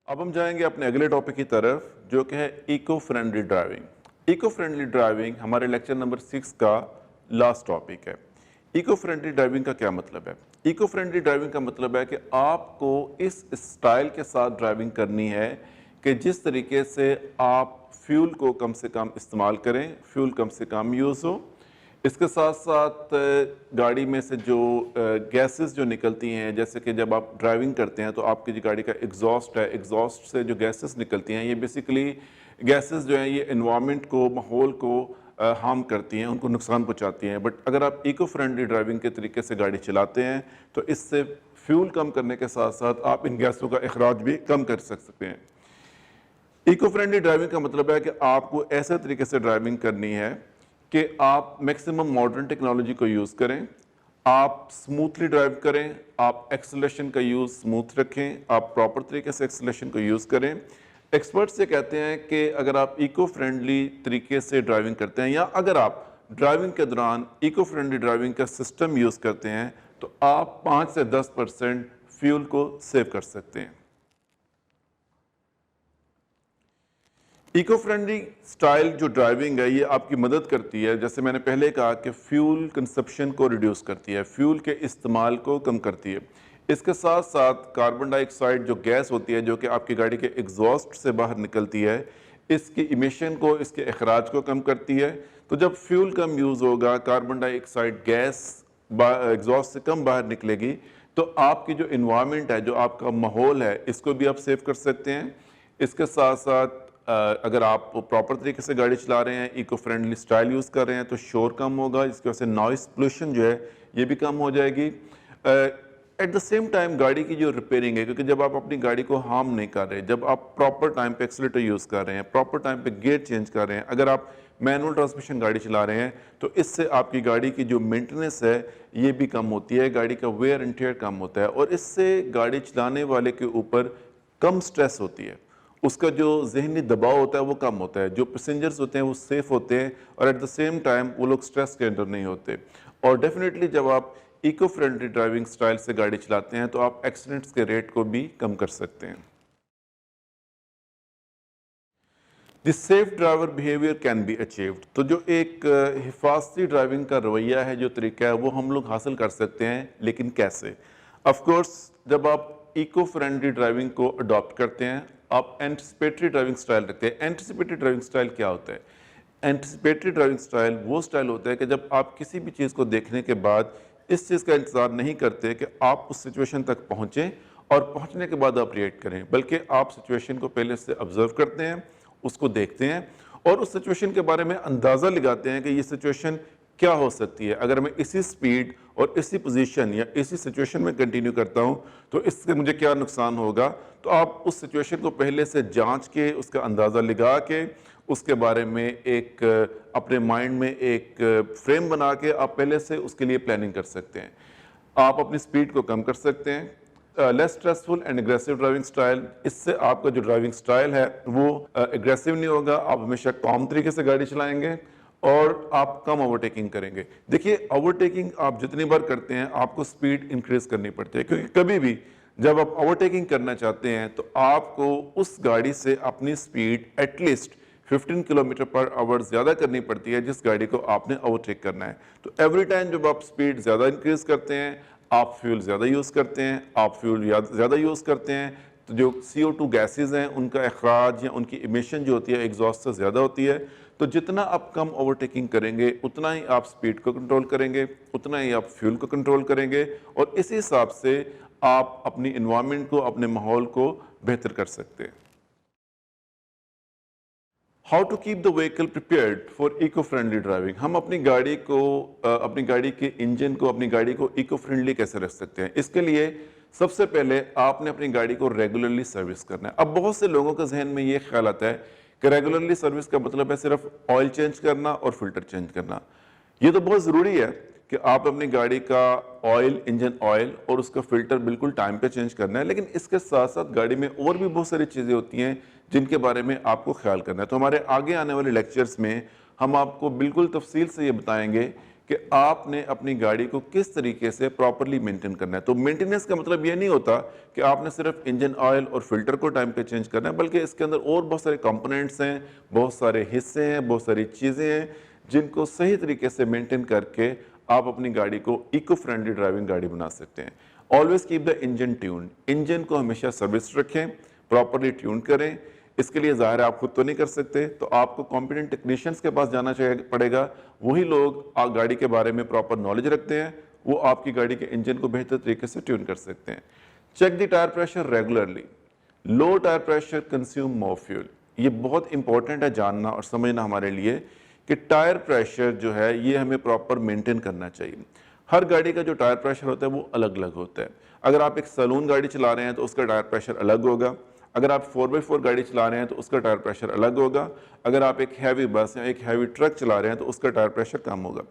अब हम जाएंगे अपने अगले टॉपिक की तरफ जो कि है eco friendly driving. Eco friendly driving हमारे लेक्चर नंबर 6 का लास्ट टॉपिक है। इको फ्रेंडली ड्राइविंग का क्या मतलब है? इको फ्रेंडली ड्राइविंग का मतलब है कि आपको इस स्टाइल के साथ ड्राइविंग करनी है कि जिस तरीके से आप फ्यूल को कम से कम इस्तेमाल करें, फ्यूल कम से कम यूज़ हो। इसके साथ साथ गाड़ी में से जो गैसेस जो निकलती हैं, जैसे कि जब आप ड्राइविंग करते हैं तो आपकी जो गाड़ी का एग्जॉस्ट है, एग्जॉस्ट से जो गैसेस निकलती हैं, ये बेसिकली गैसेस जो हैं ये एनवायरनमेंट को, माहौल को हार्म करती हैं, उनको नुकसान पहुंचाती हैं। बट अगर आप इको फ्रेंडली ड्राइविंग के तरीके से गाड़ी चलाते हैं तो इससे फ्यूल कम करने के साथ साथ आप इन गैसों का अखराज भी कम कर सकते हैं। इको फ्रेंडली ड्राइविंग का मतलब है कि आपको ऐसे तरीके से ड्राइविंग करनी है कि आप मैक्सिमम मॉडर्न टेक्नोलॉजी को यूज़ करें, आप स्मूथली ड्राइव करें, आप एक्सेलरेशन का यूज़ स्मूथ रखें, आप प्रॉपर तरीके से एक्सेलरेशन को यूज़ करें। एक्सपर्ट्स ये कहते हैं कि अगर आप इको फ्रेंडली तरीके से ड्राइविंग करते हैं या अगर आप ड्राइविंग के दौरान इको फ्रेंडली ड्राइविंग का सिस्टम यूज़ करते हैं तो आप 5 से 10% फ्यूल को सेव कर सकते हैं। इको फ्रेंडली स्टाइल जो ड्राइविंग है ये आपकी मदद करती है, जैसे मैंने पहले कहा कि फ्यूल कंजप्शन को रिड्यूस करती है, फ्यूल के इस्तेमाल को कम करती है। इसके साथ साथ कार्बन डाइऑक्साइड जो गैस होती है जो कि आपकी गाड़ी के एग्जॉस्ट से बाहर निकलती है, इसकी इमिशन को, इसके अखराज को कम करती है। तो जब फ्यूल कम यूज़ होगा, कार्बन डाइऑक्साइड गैस एग्जॉस्ट से कम बाहर निकलेगी, तो आपकी जो इन्वायरमेंट है, जो आपका माहौल है, इसको भी आप सेव कर सकते हैं। इसके साथ साथ अगर आप प्रॉपर तरीके से गाड़ी चला रहे हैं, इको फ्रेंडली स्टाइल यूज़ कर रहे हैं तो शोर कम होगा, इसकी वजह से नॉइस पोल्यूशन जो है ये भी कम हो जाएगी। एट द सेम टाइम गाड़ी की जो रिपेयरिंग है, क्योंकि जब आप अपनी गाड़ी को हार्म नहीं कर रहे, जब आप प्रॉपर टाइम पे एक्सीलेटर यूज़ कर रहे हैं, प्रॉपर टाइम पे गियर चेंज कर रहे हैं, अगर आप मैनुअल ट्रांसमिशन गाड़ी चला रहे हैं तो इससे आपकी गाड़ी की जो मेंटेनेंस है ये भी कम होती है, गाड़ी का वेयर एंड टेयर कम होता है और इससे गाड़ी चलाने वाले के ऊपर कम स्ट्रेस होती है, उसका जो जहनी दबाव होता है वो कम होता है, जो पैसेंजर्स होते हैं वो सेफ होते हैं और एट द सेम टाइम वो लोग स्ट्रेस के अंदर नहीं होते। और डेफिनेटली जब आप इको फ्रेंडली ड्राइविंग स्टाइल से गाड़ी चलाते हैं तो आप एक्सीडेंट्स के रेट को भी कम कर सकते हैं। The safe driver behaviour can be achieved, तो जो एक हिफाजती ड्राइविंग का रवैया है, जो तरीका है, वो हम लोग हासिल कर सकते हैं। लेकिन कैसे? ऑफ कोर्स जब आप इको फ्रेंडली ड्राइविंग को अडॉप्ट करते हैं, आप एंटिसिपेटरी ड्राइविंग स्टाइल रखते हैं। एंटिसिपेटरी ड्राइविंग स्टाइल क्या होता है? एंटिसिपेटरी ड्राइविंग स्टाइल वो स्टाइल होता है कि जब आप किसी भी चीज़ को देखने के बाद इस चीज़ का इंतज़ार नहीं करते कि आप उस सिचुएशन तक पहुँचें और पहुँचने के बाद आप रिएक्ट करें, बल्कि आप सिचुएशन को पहले से ऑब्जर्व करते हैं, उसको देखते हैं और उस सिचुएशन के बारे में अंदाज़ा लगाते हैं कि ये सिचुएशन क्या हो सकती है। अगर मैं इसी स्पीड और इसी पोजीशन या इसी सिचुएशन में कंटिन्यू करता हूं तो इससे मुझे क्या नुकसान होगा। तो आप उस सिचुएशन को पहले से जांच के, उसका अंदाज़ा लगा के, उसके बारे में एक अपने माइंड में एक फ्रेम बना के आप पहले से उसके लिए प्लानिंग कर सकते हैं। आप अपनी स्पीड को कम कर सकते हैं। Less stressful and aggressive driving style, इससे आपका जो ड्राइविंग स्टाइल है वो एग्रेसिव नहीं होगा, आप हमेशा कॉम तरीके से गाड़ी चलाएंगे और आप कम ओवरटेकिंग करेंगे। देखिए, ओवरटेकिंग आप जितनी बार करते हैं आपको स्पीड इंक्रीज करनी पड़ती है, क्योंकि कभी भी जब आप ओवरटेकिंग करना चाहते हैं तो आपको उस गाड़ी से अपनी speed at least 15 kilometre per hour ज़्यादा करनी पड़ती है जिस गाड़ी को आपने ओवरटेक करना है। तो एवरी टाइम जब आप स्पीड ज़्यादा इंक्रीज करते हैं, आप फ्यूल ज़्यादा यूज़ करते हैं, आप फ्यूल ज़्यादा यूज़ करते हैं तो जो CO2 गैसेज हैं उनका अखराज या उनकी इमिशन जो होती है एग्जॉस्ट से ज़्यादा होती है। तो जितना आप कम ओवरटेकिंग करेंगे उतना ही आप स्पीड को कंट्रोल करेंगे, उतना ही आप फ्यूल को कंट्रोल करेंगे और इसी हिसाब से आप अपनी इन्वायरमेंट को, अपने माहौल को बेहतर कर सकते हैं। How to keep the vehicle prepared for eco friendly driving, हम अपनी गाड़ी को, अपनी गाड़ी के इंजन को, अपनी गाड़ी को इको फ्रेंडली कैसे रख सकते हैं? इसके लिए सबसे पहले आपने अपनी गाड़ी को रेगुलरली सर्विस करना है। अब बहुत से लोगों के जहन में ये ख्याल आता है कि रेगुलरली सर्विस का मतलब है सिर्फ ऑयल चेंज करना और फिल्टर चेंज करना। ये तो बहुत ज़रूरी है कि आप अपनी गाड़ी का ऑयल, इंजन ऑयल और उसका फिल्टर बिल्कुल टाइम पे चेंज करना है, लेकिन इसके साथ साथ गाड़ी में और भी बहुत सारी चीज़ें होती हैं जिनके बारे में आपको ख्याल करना है। तो हमारे आगे आने वाले लेक्चर्स में हम आपको बिल्कुल तफसील से ये बताएंगे कि आपने अपनी गाड़ी को किस तरीके से प्रॉपरली मेंटेन करना है। तो मेंटेनेंस का मतलब ये नहीं होता कि आपने सिर्फ इंजन ऑयल और फिल्टर को टाइम पे चेंज करना है, बल्कि इसके अंदर और बहुत सारे कंपोनेंट्स हैं, बहुत सारे हिस्से हैं, बहुत सारी चीज़ें हैं जिनको सही तरीके से मेंटेन करके आप अपनी गाड़ी को इको फ्रेंडली ड्राइविंग गाड़ी बना सकते हैं। Always keep the engine tune, engine को हमेशा सर्विस रखें, प्रॉपरली ट्यून करें। इसके लिए ज़ाहिर है आप खुद तो नहीं कर सकते, तो आपको कॉम्पिटेंट टेक्नीशियंस के पास जाना पड़ेगा। वही लोग गाड़ी के बारे में प्रॉपर नॉलेज रखते हैं, वो आपकी गाड़ी के इंजन को बेहतर तरीके से ट्यून कर सकते हैं। Check the tyre pressure regularly, low tyre pressure consume more fuel. ये बहुत इंपॉर्टेंट है जानना और समझना हमारे लिए कि टायर प्रेशर जो है ये हमें प्रॉपर मेंटेन करना चाहिए। हर गाड़ी का जो टायर प्रेशर होता है वो अलग अलग होता है। अगर आप एक सैलून गाड़ी चला रहे हैं तो उसका टायर प्रेशर अलग होगा। अगर आप 4x4 गाड़ी चला रहे हैं तो उसका टायर प्रेशर अलग होगा। अगर आप एक हैवी बस या एक हैवी ट्रक चला रहे हैं तो उसका टायर प्रेशर कम होगा।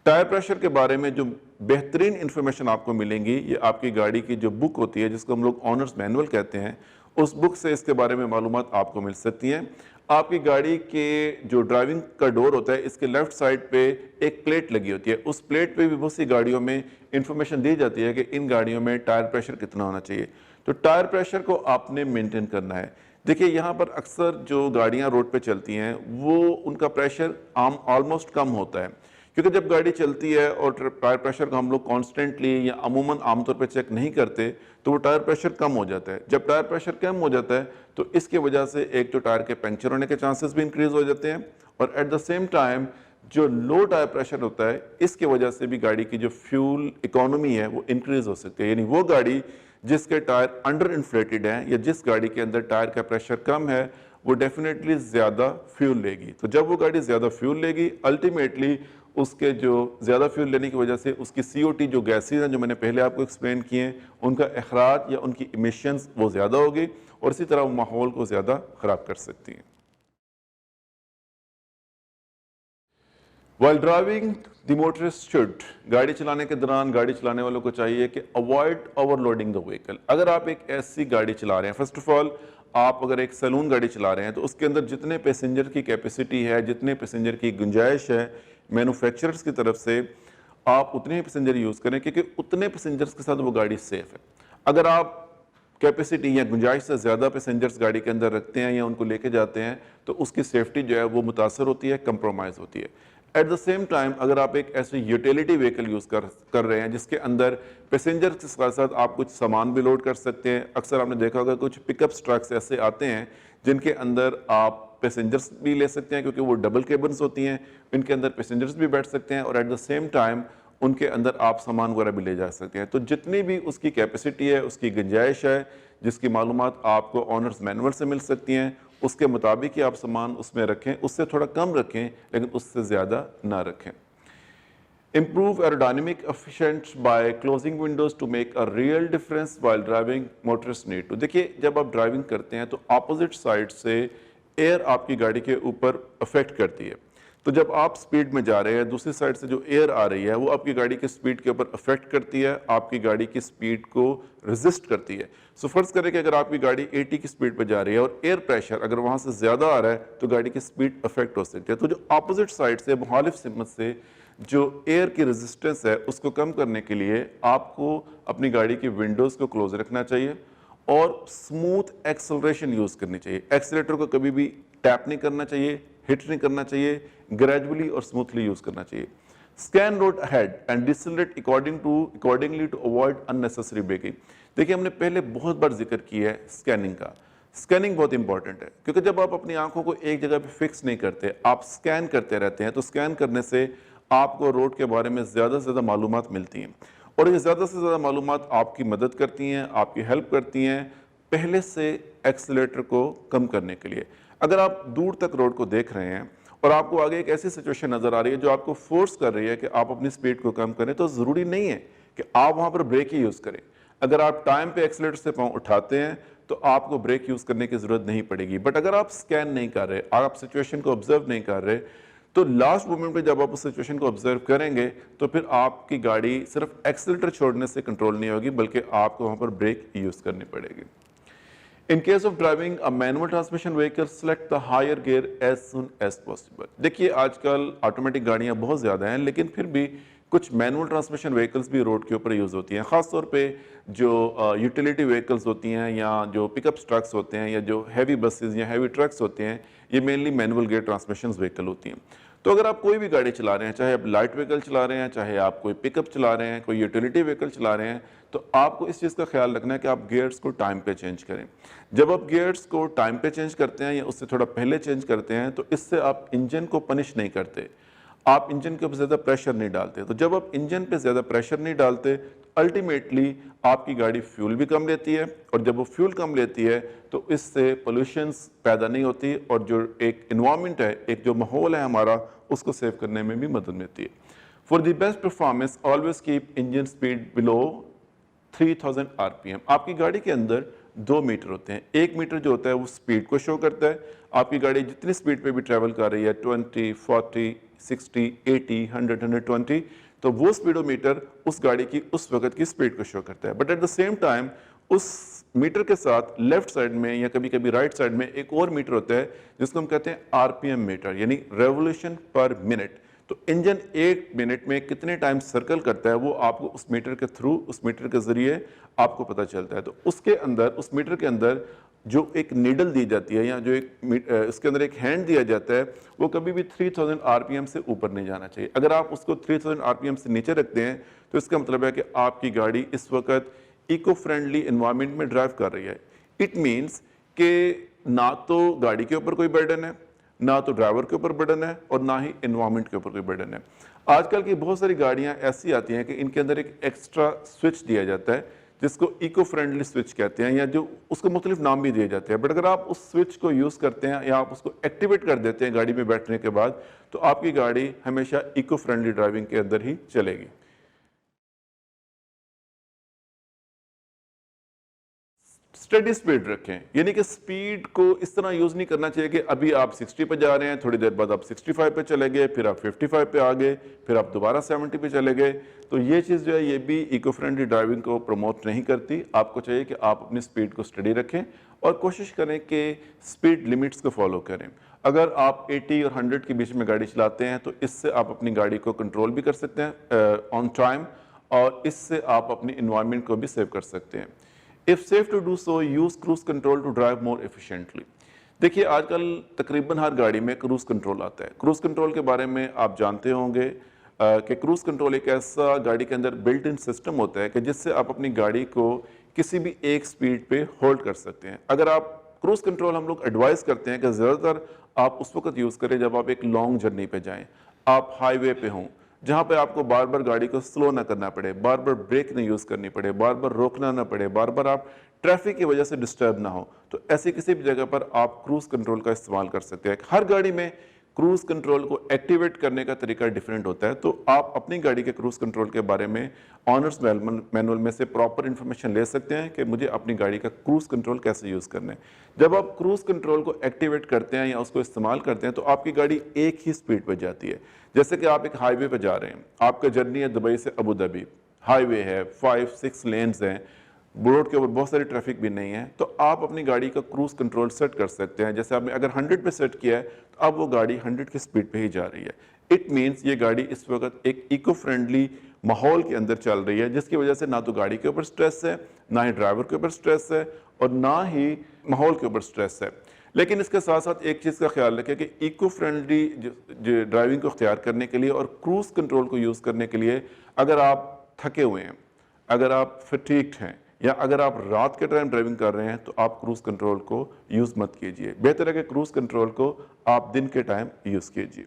टायर प्रेशर के बारे में जो बेहतरीन इंफॉर्मेशन आपको मिलेंगी ये आपकी गाड़ी की जो बुक होती है, जिसको हम लोग ऑनर्स मैनुअल कहते हैं, उस बुक से इसके बारे में मालूमात आपको मिल सकती हैं। आपकी गाड़ी के जो ड्राइविंग का डोर होता है, इसके लेफ्ट साइड पे एक प्लेट लगी होती है। उस प्लेट पे भी बहुत सी गाड़ियों में इंफॉर्मेशन दी जाती है कि इन गाड़ियों में टायर प्रेशर कितना होना चाहिए। तो टायर प्रेशर को आपने मेंटेन करना है। देखिए यहाँ पर अक्सर जो गाड़ियाँ रोड पे चलती हैं वो उनका प्रेशर ऑलमोस्ट कम होता है, क्योंकि जब गाड़ी चलती है और टायर प्रेशर को हम लोग कॉन्स्टेंटली या अमूमन आमतौर पर चेक नहीं करते तो वो टायर प्रेशर कम हो जाता है। जब टायर प्रेशर कम हो जाता है तो इसकी वजह से एक तो टायर के पंक्चर होने के चांसेस भी इंक्रीज हो जाते हैं, और एट द सेम टाइम जो लो टायर प्रेशर होता है इसकी वजह से भी गाड़ी की जो फ्यूल इकोनॉमी है वो इंक्रीज हो सकती है। यानी वो गाड़ी जिसके टायर अंडर इन्फ्लेटेड हैं या जिस गाड़ी के अंदर टायर का प्रेशर कम है वो डेफिनेटली ज़्यादा फ्यूल लेगी। तो जब वो गाड़ी ज़्यादा फ्यूल लेगी, अल्टीमेटली उसके जो ज़्यादा फ्यूल लेने की वजह से उसकी CO2 जो गैसेज हैं जो मैंने पहले आपको एक्सप्लेन किए हैं, उनका अखराज या उनकी इमिशंस वो ज़्यादा होगी और इसी तरह वो माहौल को ज़्यादा ख़राब कर सकती हैं। While driving, the motorist should, गाड़ी चलाने के दौरान गाड़ी चलाने वालों को चाहिए कि अवॉइड ओवरलोडिंग द व्हीकल। अगर आप एक ऐसी गाड़ी चला रहे हैं, फर्स्ट ऑफ ऑल आप अगर एक सैलून गाड़ी चला रहे हैं तो उसके अंदर जितने पैसेंजर की कैपेसिटी है, जितने पैसेंजर की गुंजाइश है मैन्युफैक्चरर्स की तरफ से, आप उतने ही पैसेंजर यूज़ करें, क्योंकि उतने पैसेंजर्स के साथ वो गाड़ी सेफ है। अगर आप कैपेसिटी या गुंजाइश से ज़्यादा पैसेंजर्स गाड़ी के अंदर रखते हैं या उनको लेके जाते हैं तो उसकी सेफ्टी जो है वो मुतासर होती है, कंप्रोमाइज़ होती है। एट द सेम टाइम अगर आप एक ऐसे यूटिलिटी व्हीकल यूज़ कर रहे हैं जिसके अंदर पैसेंजर्स के साथ साथ आप कुछ सामान भी लोड कर सकते हैं, अक्सर आपने देखा होगा कुछ पिकअप्स ट्रक्स ऐसे आते हैं जिनके अंदर आप पैसेंजर्स भी ले सकते हैं, क्योंकि वो डबल केबन्स होती हैं, इनके अंदर पैसेंजर्स भी बैठ सकते हैं और एट द सेम टाइम उनके अंदर आप सामान वगैरह भी ले जा सकते हैं। तो जितनी भी उसकी कैपेसिटी है, उसकी गुंजाइश है, जिसकी मालूमात आपको ऑनर्स मैनुअल से मिल सकती हैं, उसके मुताबिक ही आप सामान उसमें रखें। उससे थोड़ा कम रखें लेकिन उससे ज़्यादा ना रखें। Improve aerodynamic efficient by closing windows to make a real difference while driving, motorists need to। देखिए जब आप ड्राइविंग करते हैं तो अपोजिट साइड से एयर आपकी गाड़ी के ऊपर अफेक्ट करती है। तो जब आप स्पीड में जा रहे हैं, दूसरी साइड से जो एयर आ रही है वो आपकी गाड़ी की स्पीड के ऊपर अफेक्ट करती है, आपकी गाड़ी की स्पीड को रेजिस्ट करती है। सो फर्ज करें कि अगर आपकी गाड़ी 80 की स्पीड पर जा रही है और एयर प्रेशर अगर वहाँ से ज़्यादा आ रहा है तो गाड़ी की स्पीड अफेक्ट हो सकती है। तो जो अपोजिट साइड से, मुखालिफ सिमत से जो एयर की रेजिस्टेंस है उसको कम करने के लिए आपको अपनी गाड़ी की विंडोज़ को क्लोज रखना चाहिए और स्मूथ एक्सेलरेशन यूज़ करनी चाहिए। एक्सीलेटर को कभी भी टैप नहीं करना चाहिए, हिट नहीं करना चाहिए, ग्रेजुअली और स्मूथली यूज़ करना चाहिए। Scan road ahead and decelerate accordingly to avoid unnecessary braking. देखिए हमने पहले बहुत बार जिक्र किया है स्कैनिंग का। स्कैनिंग बहुत इंपॉर्टेंट है, क्योंकि जब आप अपनी आंखों को एक जगह पे फिक्स नहीं करते, आप स्कैन करते रहते हैं, तो स्कैन करने से आपको रोड के बारे में ज़्यादा से ज़्यादा मालूमात मिलती हैं और ये ज़्यादा से ज़्यादा मालूमात आपकी मदद करती हैं, आपकी हेल्प करती हैं पहले से एक्सीलेटर को कम करने के लिए। अगर आप दूर तक रोड को देख रहे हैं और आपको आगे एक ऐसी सिचुएशन नज़र आ रही है जो आपको फोर्स कर रही है कि आप अपनी स्पीड को कम करें, तो ज़रूरी नहीं है कि आप वहाँ पर ब्रेक ही यूज़ करें। अगर आप टाइम पे एक्सीलेटर से पाँव उठाते हैं तो आपको ब्रेक यूज़ करने की ज़रूरत नहीं पड़ेगी। बट अगर आप स्कैन नहीं कर रहे, आप सिचुएशन को ऑब्जर्व नहीं कर रहे, तो लास्ट मोमेंट पे जब आप उस सिचुएशन को ऑब्जर्व करेंगे तो फिर आपकी गाड़ी सिर्फ एक्सीलेटर छोड़ने से कंट्रोल नहीं होगी, बल्कि आपको वहाँ पर ब्रेक यूज़ करनी पड़ेगी। In case of driving a manual transmission vehicle, select the higher gear as soon as possible. देखिए आजकल ऑटोमेटिक गाड़ियां बहुत ज़्यादा हैं, लेकिन फिर भी कुछ मैनुअल ट्रांसमिशन व्हीकल्स भी रोड के ऊपर यूज़ होती हैं। ख़ास तौर पे जो यूटिलिटी व्हीकल्स होती हैं या जो पिकअप ट्रक्स होते हैं या जो हैवी बसेस या हैवी ट्रक्स होते हैं, ये mainly manual gear transmission vehicle होती हैं। तो अगर आप कोई भी गाड़ी चला रहे हैं, चाहे आप लाइट व्हीकल चला रहे हैं, चाहे आप कोई पिकअप चला रहे हैं, कोई यूटिलिटी व्हीकल चला रहे हैं, तो आपको इस चीज़ का ख्याल रखना है कि आप गियर्स को टाइम पे चेंज करें। जब आप गियर्स को टाइम पे चेंज करते हैं या उससे थोड़ा पहले चेंज करते हैं, तो इससे आप इंजन को पनिश नहीं करते, आप इंजन के ऊपर ज़्यादा प्रेशर नहीं डालते। तो जब आप इंजन पे ज़्यादा प्रेशर नहीं डालते, अल्टीमेटली आपकी गाड़ी फ्यूल भी कम लेती है, और जब वो फ्यूल कम लेती है तो इससे पोल्यूशंस पैदा नहीं होती, और जो एक इन्वायरमेंट है, एक जो माहौल है हमारा, उसको सेव करने में भी मदद मिलती है। For the best performance always keep engine speed below 3000 RPM। आपकी गाड़ी के अंदर 2 मीटर होते हैं। 1 मीटर जो होता है वो स्पीड को शो करता है, आपकी गाड़ी जितनी स्पीड पे भी ट्रैवल कर रही है, 20, 40, 60, 80, 100, 120, तो वो स्पीडोमीटर उस गाड़ी की उस वक्त की स्पीड को शो करता है। But at the same time उस मीटर के साथ लेफ्ट साइड में या कभी कभी राइट साइड में एक और मीटर होता है जिसको हम कहते हैं RPM मीटर, यानी रेवोल्यूशन पर मिनट। तो इंजन 1 मिनट में कितने टाइम सर्कल करता है वो आपको उस मीटर के थ्रू, उस मीटर के जरिए आपको पता चलता है। तो उसके अंदर, उस मीटर के अंदर जो एक नीडल दी जाती है या जो एक इसके अंदर एक हैंड दिया जाता है, वो कभी भी 3000 RPM से ऊपर नहीं जाना चाहिए। अगर आप उसको 3000 RPM से नीचे रखते हैं तो इसका मतलब है कि आपकी गाड़ी इस वक्त इको फ्रेंडली एनवायरनमेंट में ड्राइव कर रही है। इट मीन्स कि ना तो गाड़ी के ऊपर कोई बर्डन है, ना तो ड्राइवर के ऊपर बर्डन है, और ना ही एनवायरनमेंट के ऊपर कोई बर्डन है। आजकल की बहुत सारी गाड़ियां ऐसी आती हैं कि इनके अंदर एक एक्स्ट्रा स्विच दिया जाता है जिसको इको फ्रेंडली स्विच कहते हैं, या जो उसको मुख्तलिफ नाम भी दिए जाते हैं। बट अगर आप उस स्विच को यूज़ करते हैं या आप उसको एक्टिवेट कर देते हैं गाड़ी में बैठने के बाद, तो आपकी गाड़ी हमेशा इको फ्रेंडली ड्राइविंग के अंदर ही चलेगी। स्टडी स्पीड रखें, यानी कि स्पीड को इस तरह यूज नहीं करना चाहिए कि अभी आप 60 पे जा रहे हैं, थोड़ी देर बाद आप 65 पे चले गए, फिर आप 55 पे आ गए, फिर आप दोबारा 70 पे चले गए। तो ये चीज़ जो है ये भी इको फ्रेंडली ड्राइविंग को प्रमोट नहीं करती। आपको चाहिए कि आप अपनी स्पीड को स्टडी रखें और कोशिश करें कि स्पीड लिमिट्स को फॉलो करें। अगर आप 80 और 100 के बीच में गाड़ी चलाते हैं तो इससे आप अपनी गाड़ी को कंट्रोल भी कर सकते हैं ऑन टाइम, और इससे आप अपनी इन्वायरमेंट को भी सेव कर सकते हैं। If safe to do so, use cruise control to drive more efficiently। देखिए आजकल तकरीबन हर गाड़ी में क्रूज कंट्रोल आता है। क्रूज कंट्रोल के बारे में आप जानते होंगे कि क्रूज कंट्रोल एक ऐसा गाड़ी के अंदर बिल्ट इन सिस्टम होता है कि जिससे आप अपनी गाड़ी को किसी भी एक स्पीड पे होल्ड कर सकते हैं। अगर आप क्रूज कंट्रोल, हम लोग एडवाइस करते हैं कि ज़्यादातर आप उस वक्त यूज़ करें जब आप एक लॉन्ग जर्नी पे जाएं, आप हाईवे पे हों, जहाँ पे आपको बार बार गाड़ी को स्लो ना करना पड़े, बार बार ब्रेक नहीं यूज़ करनी पड़े, बार बार रोकना ना पड़े, बार बार आप ट्रैफिक की वजह से डिस्टर्ब ना हो, तो ऐसी किसी भी जगह पर आप क्रूज कंट्रोल का इस्तेमाल कर सकते हैं। हर गाड़ी में क्रूज कंट्रोल को एक्टिवेट करने का तरीका डिफरेंट होता है, तो आप अपनी गाड़ी के क्रूज कंट्रोल के बारे में ऑनर्स मैनुअल में से प्रॉपर इंफॉर्मेशन ले सकते हैं कि मुझे अपनी गाड़ी का क्रूज कंट्रोल कैसे यूज़ करना है। जब आप क्रूज कंट्रोल को एक्टिवेट करते हैं या उसको इस्तेमाल करते हैं तो आपकी गाड़ी एक ही स्पीड पर जाती है। जैसे कि आप एक हाईवे पर जा रहे हैं, आपका जर्नी है दुबई से अबू धाबी, हाईवे है, 5-6 लेन्स हैं, रोड के ऊपर बहुत सारी ट्रैफिक भी नहीं है, तो आप अपनी गाड़ी का क्रूज कंट्रोल सेट कर सकते हैं। जैसे आपने अगर 100 पे सेट किया है तो अब वो गाड़ी 100 की स्पीड पे ही जा रही है। इट मीन्स ये गाड़ी इस वक्त एक इको फ्रेंडली माहौल के अंदर चल रही है, जिसकी वजह से ना तो गाड़ी के ऊपर स्ट्रेस है, ना ही ड्राइवर के ऊपर स्ट्रेस है, और ना ही माहौल के ऊपर स्ट्रेस है। लेकिन इसके साथ साथ एक चीज़ का ख्याल रखें कि इको फ्रेंडली ड्राइविंग को अख्तियार करने के लिए और क्रूज कंट्रोल को यूज़ करने के लिए, अगर आप थके हुए हैं, अगर आप फटीग्ड हैं, या अगर आप रात के टाइम ड्राइविंग कर रहे हैं, तो आप क्रूज कंट्रोल को यूज़ मत कीजिए। बेहतर है कि क्रूज कंट्रोल को आप दिन के टाइम यूज़ कीजिए।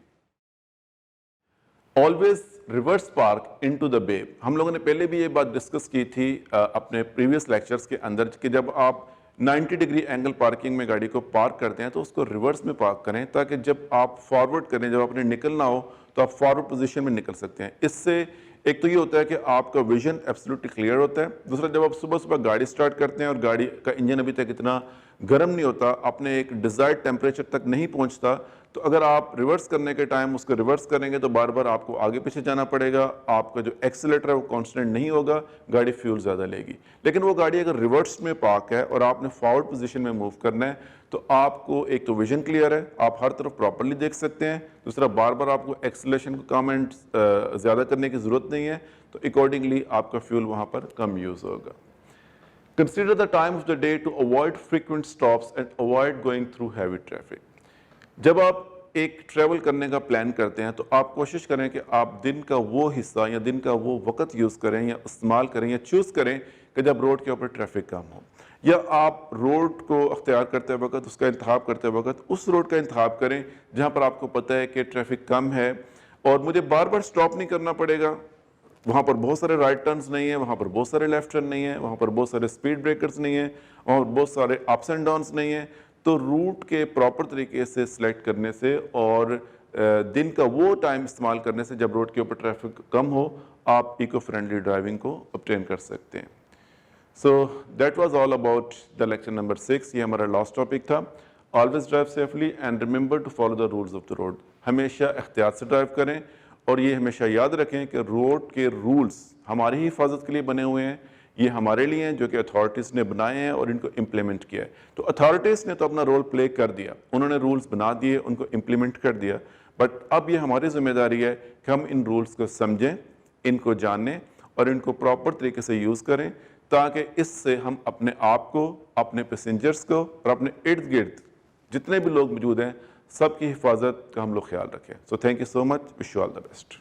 Always reverse park into the bay. हम लोगों ने पहले भी ये बात डिस्कस की थी अपने प्रीवियस लेक्चर्स के अंदर कि जब आप 90 डिग्री एंगल पार्किंग में गाड़ी को पार्क करते हैं तो उसको रिवर्स में पार्क करें, ताकि जब आप फॉरवर्ड करें, जब आपने निकलना हो तो आप फॉरवर्ड पोजीशन में निकल सकते हैं। इससे एक तो ये होता है कि आपका विजन एब्सोल्युटली क्लियर होता है। दूसरा, जब आप सुबह सुबह गाड़ी स्टार्ट करते हैं और गाड़ी का इंजन अभी तक इतना गर्म नहीं होता, अपने एक डिज़ायर्ड टेम्परेचर तक नहीं पहुंचता, तो अगर आप रिवर्स करने के टाइम उसको रिवर्स करेंगे तो बार बार आपको आगे पीछे जाना पड़ेगा, आपका जो एक्सीलेटर है वो कांस्टेंट नहीं होगा, गाड़ी फ्यूल ज़्यादा लेगी। लेकिन वो गाड़ी अगर रिवर्स में पार्क है और आपने फॉरवर्ड पोजीशन में मूव करना है तो आपको एक तो विजन क्लियर है, आप हर तरफ प्रॉपर्ली देख सकते हैं, दूसरा बार बार आपको एक्सीलरेशन को कम एंड ज़्यादा करने की ज़रूरत नहीं है, तो अकॉर्डिंगली आपका फ्यूल वहाँ पर कम यूज़ होगा। Consider the time of the day to avoid frequent stops and avoid going through heavy traffic. जब आप एक ट्रैवल करने का प्लान करते हैं तो आप कोशिश करें कि आप दिन का वो हिस्सा या दिन का वो वक्त यूज़ करें या इस्तेमाल करें या चूज़ करें कि जब रोड के ऊपर ट्रैफिक कम हो, या आप रोड को अख्तियार करते वक्त, उसका इंतखाब करते वक्त उस रोड का इंतखाब करें जहाँ पर आपको पता है कि ट्रैफिक कम है और मुझे बार बार स्टॉप नहीं करना पड़ेगा, वहाँ पर बहुत सारे राइट टर्न्स नहीं है, वहाँ पर बहुत सारे लेफ्ट टर्न नहीं है, वहाँ पर बहुत सारे स्पीड ब्रेकर्स नहीं है और बहुत सारे अप्स एंड डाउन्स नहीं है। तो रूट के प्रॉपर तरीके से सिलेक्ट करने से और दिन का वो टाइम इस्तेमाल करने से जब रोड के ऊपर ट्रैफिक कम हो, आप इको फ्रेंडली ड्राइविंग को ऑब्टेन कर सकते हैं। So that was all about the lecture number 6। ये हमारा लास्ट टॉपिक था। Always drive safely and remember to follow the rules of the road. हमेशा एहतियात से ड्राइव करें और ये हमेशा याद रखें कि रोड के रूल्स हमारी हिफाजत के लिए बने हुए हैं, ये हमारे लिए हैं जो कि अथॉरिटीज़ ने बनाए हैं और इनको इम्प्लीमेंट किया है। तो अथॉरिटीज़ ने तो अपना रोल प्ले कर दिया, उन्होंने रूल्स बना दिए, उनको इम्प्लीमेंट कर दिया, बट अब ये हमारी जिम्मेदारी है कि हम इन रूल्स को समझें, इनको जानें और इनको प्रॉपर तरीके से यूज़ करें ताकि इससे हम अपने आप को, अपने पैसेंजर्स को और अपने इर्द गिर्द जितने भी लोग मौजूद हैं सबकी हिफाजत का हम लोग ख्याल रखें। So thank you so much, wish you all the best.